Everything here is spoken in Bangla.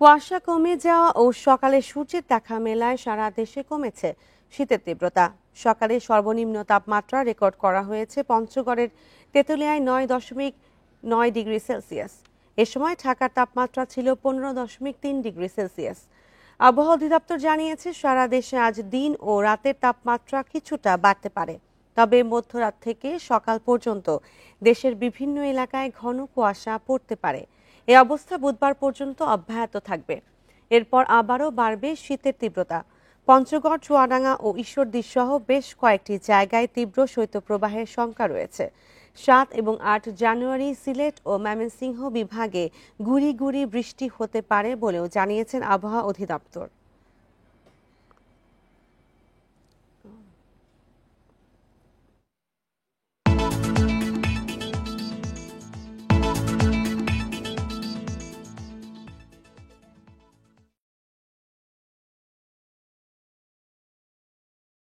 কুয়াশা কমে যাওয়া ও সকালে সূর্যের দেখা মেলায় সারা দেশে কমেছে শীতের তীব্রতা। সকালে সর্বনিম্ন তাপমাত্রা রেকর্ড করা হয়েছে পঞ্চগড়ের তেঁতুলিয়ায় 9.9 ডিগ্রি সেলসিয়াস। এ সময় ঢাকার তাপমাত্রা ছিল 15.3 ডিগ্রি সেলসিয়াস। আবহাওয়া অধিদপ্তর জানিয়েছে সারা দেশে আজ দিন ও রাতের তাপমাত্রা কিছুটা বাড়তে পারে, তবে মধ্যরাত থেকে সকাল পর্যন্ত দেশের বিভিন্ন এলাকায় ঘন কুয়াশা পড়তে পারে। এই অবস্থা বুধবার পর্যন্ত অব্যাহত থাকবে। এরপর আবারও বাড়বে শীতের তীব্রতা। পঞ্চগড়, চুয়াডাঙ্গা ও ঈশ্বরদী সহ বেশ কয়েকটি জায়গায় তীব্র শৈত্যপ্রবাহের শঙ্কা রয়েছে। 7 এবং 8 জানুয়ারি সিলেট ও ময়মনসিংহ বিভাগে গুঁড়ি গুঁড়ি বৃষ্টি হতে পারে বলেও জানিয়েছেন আবহাওয়া অধিদপ্তর।